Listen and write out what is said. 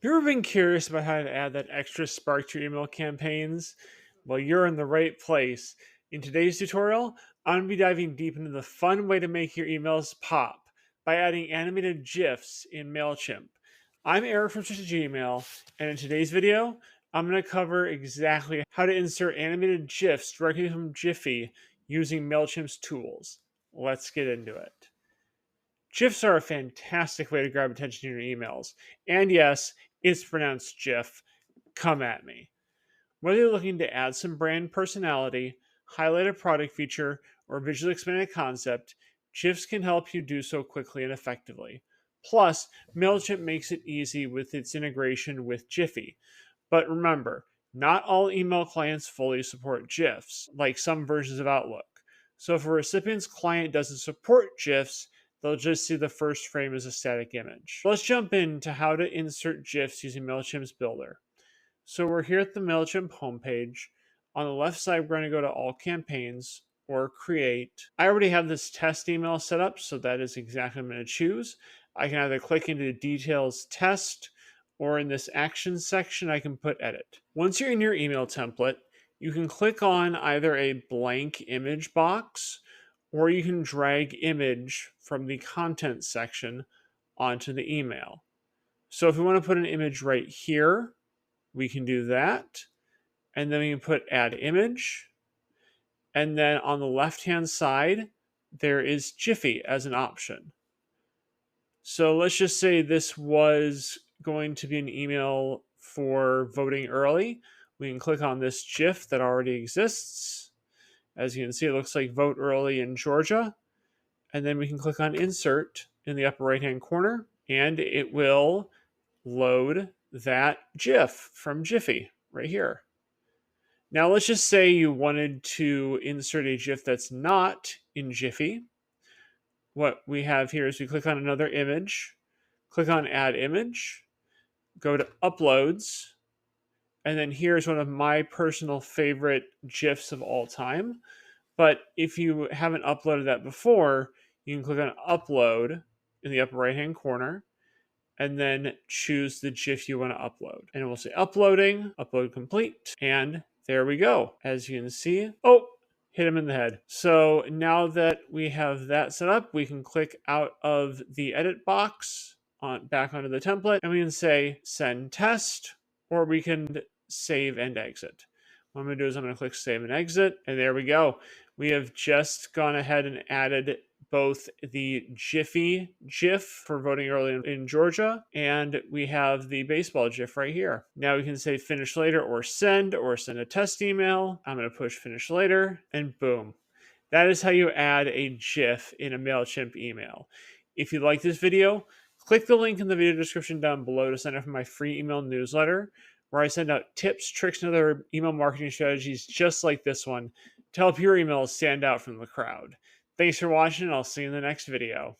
Have you ever been curious about how to add that extra spark to your email campaigns? Well, you're in the right place. In today's tutorial, I'm going to be diving deep into the fun way to make your emails pop by adding animated GIFs in Mailchimp. I'm Eric from Strategy Email, and in today's video, I'm going to cover exactly how to insert animated GIFs directly from Giphy using Mailchimp's tools. Let's get into it. GIFs are a fantastic way to grab attention in your emails. And yes, it's pronounced GIF. Come at me. Whether you're looking to add some brand personality, highlight a product feature, or visually explain a concept, GIFs can help you do so quickly and effectively. Plus, MailChimp makes it easy with its integration with Giphy. But remember, not all email clients fully support GIFs, like some versions of Outlook. So if a recipient's client doesn't support GIFs, they'll just see the first frame as a static image. Let's jump into how to insert GIFs using MailChimp's builder. So we're here at the MailChimp homepage. On the left side, we're going to go to All Campaigns or Create. I already have this test email set up, so that is exactly what I'm going to choose. I can either click into Details Test, or in this Actions section, I can put Edit. Once you're in your email template, you can click on either a blank image box, or you can drag image from the Content section onto the email. So if we want to put an image right here, we can do that. And then we can put add image. And then on the left-hand side, there is Giphy as an option. So let's just say this was going to be an email for voting early. We can click on this GIF that already exists. As you can see, it looks like vote early in Georgia. And then we can click on insert in the upper right-hand corner, and it will load that GIF from Giphy right here. Now let's just say you wanted to insert a GIF that's not in Giphy. What we have here is we click on another image, click on add image, go to uploads, and then here's one of my personal favorite GIFs of all time. But if you haven't uploaded that before, you can click on upload in the upper right hand corner and then choose the GIF you want to upload. And it will say uploading, upload complete, and there we go. As you can see, oh, hit him in the head. So now that we have that set up, we can click out of the edit box back onto the template, and we can say send test, or we can save and exit. What I'm going to do is I'm going to click save and exit, and there we go. We have just gone ahead and added both the Giphy GIF for voting early in Georgia, and we have the baseball GIF right here. Now we can say finish later or send a test email. I'm going to push finish later, and boom. That is how you add a GIF in a MailChimp email. If you like this video, click the link in the video description down below to sign up for my free email newsletter, where I send out tips, tricks, and other email marketing strategies just like this one to help your emails stand out from the crowd. Thanks for watching, and I'll see you in the next video.